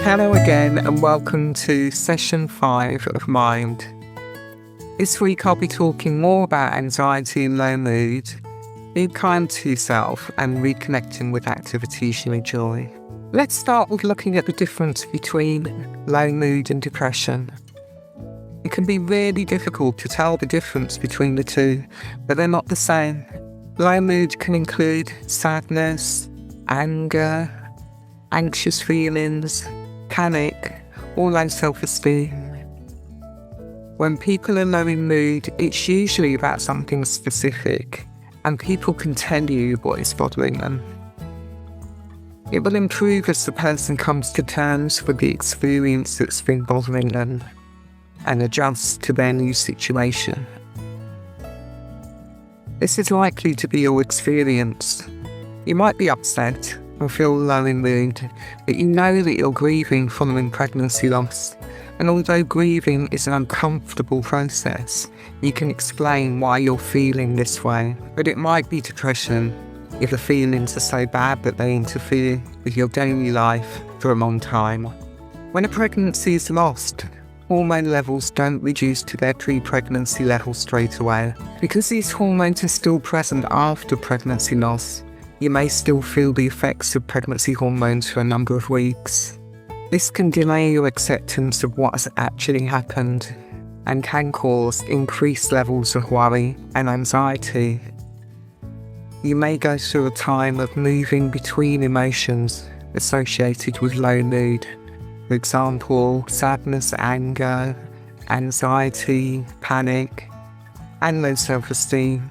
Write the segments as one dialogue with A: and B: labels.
A: Hello again and welcome to session 5 of Mind. This week I'll be talking more about anxiety and low mood, being kind to yourself and reconnecting with activities you enjoy. Let's start with looking at the difference between low mood and depression. It can be really difficult to tell the difference between the two, but they're not the same. Low mood can include sadness, anger, anxious feelings, panic, or low self-esteem. When people are low in mood, it's usually about something specific, and people can tell you what is bothering them. It will improve as the person comes to terms with the experience that's been bothering them and adjusts to their new situation. This is likely to be your experience. You might be upset and feel low in mood, but you know that you're grieving following pregnancy loss. And although grieving is an uncomfortable process, you can explain why you're feeling this way. But it might be depression if the feelings are so bad that they interfere with your daily life for a long time. When a pregnancy is lost, hormone levels don't reduce to their pre-pregnancy level straight away. Because these hormones are still present after pregnancy loss, you may still feel the effects of pregnancy hormones for a number of weeks. This can delay your acceptance of what has actually happened and can cause increased levels of worry and anxiety. You may go through a time of moving between emotions associated with low mood. For example, sadness, anger, anxiety, panic, and low self-esteem.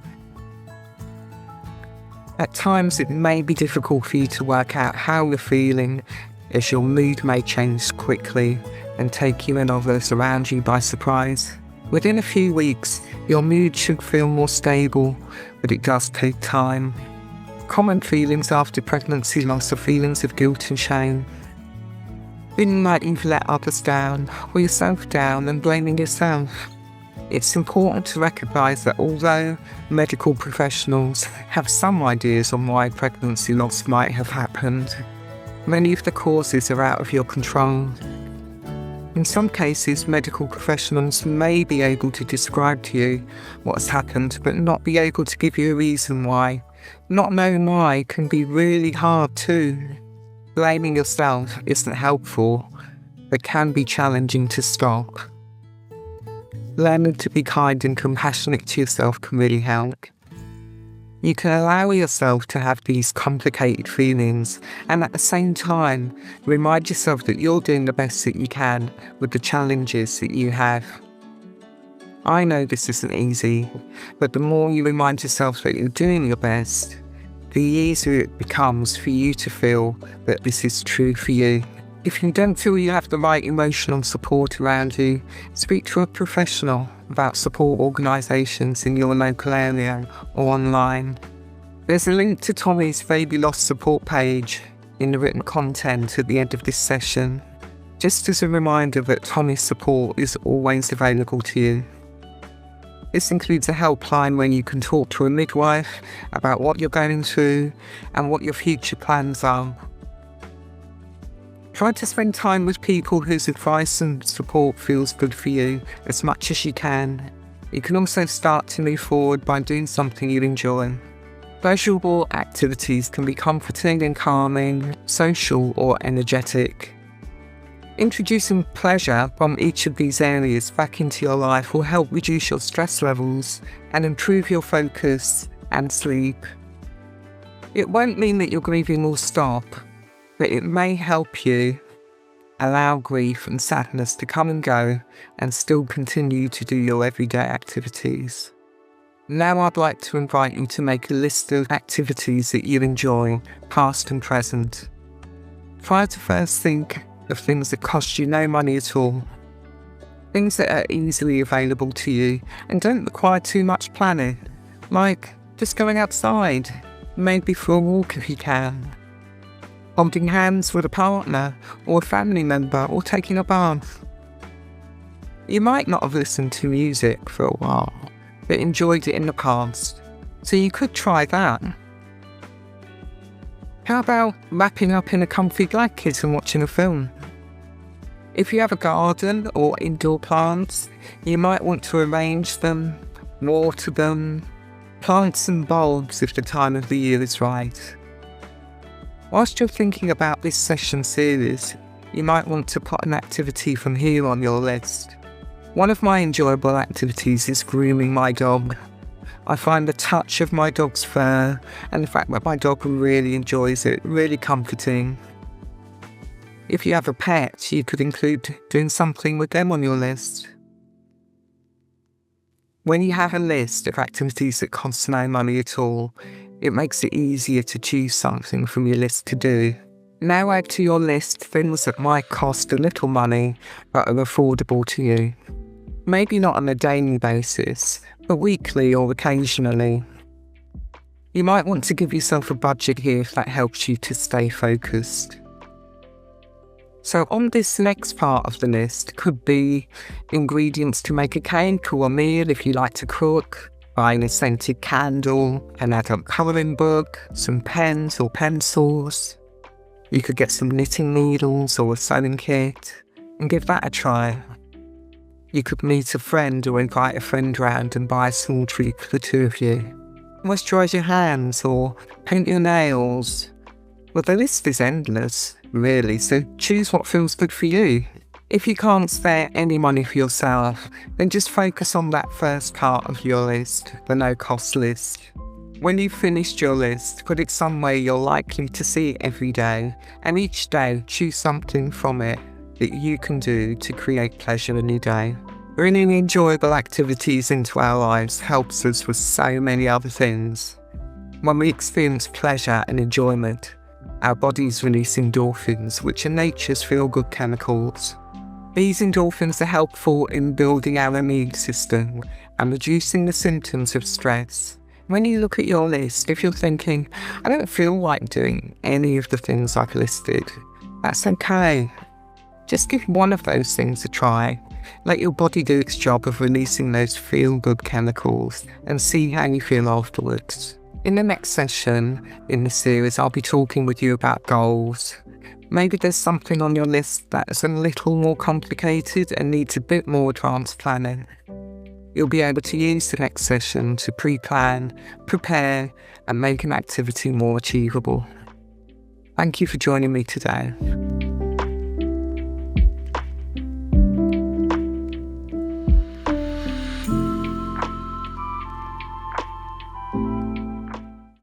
A: At times it may be difficult for you to work out how you're feeling, as your mood may change quickly and take you and others around you by surprise. Within a few weeks, your mood should feel more stable, but it does take time. Common feelings after pregnancy loss are feelings of guilt and shame. Feeling like you've let others down, or yourself down, and blaming yourself. It's important to recognise that although medical professionals have some ideas on why pregnancy loss might have happened, many of the causes are out of your control. In some cases, medical professionals may be able to describe to you what's happened, but not be able to give you a reason why. Not knowing why can be really hard too. Blaming yourself isn't helpful, but can be challenging to stop. Learning to be kind and compassionate to yourself can really help. You can allow yourself to have these complicated feelings and at the same time remind yourself that you're doing the best that you can with the challenges that you have. I know this isn't easy, but the more you remind yourself that you're doing your best, the easier it becomes for you to feel that this is true for you. If you don't feel you have the right emotional support around you, speak to a professional about support organisations in your local area or online. There's a link to Tommy's baby loss support page in the written content at the end of this session, just as a reminder that Tommy's support is always available to you. This includes a helpline where you can talk to a midwife about what you're going through and what your future plans are. Try to spend time with people whose advice and support feels good for you as much as you can. You can also start to move forward by doing something you enjoy. Pleasurable activities can be comforting and calming, social or energetic. Introducing pleasure from each of these areas back into your life will help reduce your stress levels and improve your focus and sleep. It won't mean that your grieving will stop, but it may help you allow grief and sadness to come and go and still continue to do your everyday activities. Now I'd like to invite you to make a list of activities that you enjoy, past and present. Try to first think of things that cost you no money at all. Things that are easily available to you and don't require too much planning, like just going outside, maybe for a walk if you can. Holding hands with a partner or a family member or taking a bath. You might not have listened to music for a while, but enjoyed it in the past, so you could try that. How about wrapping up in a comfy blanket and watching a film? If you have a garden or indoor plants, you might want to arrange them, water them, plant some bulbs if the time of the year is right. Whilst you're thinking about this session series, you might want to put an activity from here on your list. One of my enjoyable activities is grooming my dog. I find the touch of my dog's fur and the fact that my dog really enjoys it really comforting. If you have a pet, you could include doing something with them on your list. When you have a list of activities that cost no money at all, it makes it easier to choose something from your list to do. Now add to your list things that might cost a little money but are affordable to you. Maybe not on a daily basis, but weekly or occasionally. You might want to give yourself a budget here if that helps you to stay focused. So on this next part of the list could be ingredients to make a cake or a meal if you like to cook, buying a scented candle, an adult colouring book, some pens or pencils. You could get some knitting needles or a sewing kit and give that a try. You could meet a friend or invite a friend round and buy a small treat for the two of you. Moisturise your hands or paint your nails. Well, the list is endless, really, so choose what feels good for you. If you can't spare any money for yourself, then just focus on that first part of your list, the no-cost list. When you've finished your list, put it somewhere you're likely to see it every day, and each day choose something from it that you can do to create pleasure in your day. Bringing enjoyable activities into our lives helps us with so many other things. When we experience pleasure and enjoyment, our bodies release endorphins, which are nature's feel-good chemicals. These endorphins are helpful in building our immune system and reducing the symptoms of stress. When you look at your list, if you're thinking, I don't feel like doing any of the things I've listed, that's okay. Just give one of those things a try. Let your body do its job of releasing those feel-good chemicals and see how you feel afterwards. In the next session in the series, I'll be talking with you about goals. Maybe there's something on your list that's a little more complicated and needs a bit more advanced planning. You'll be able to use the next session to pre-plan, prepare, and make an activity more achievable. Thank you for joining me today.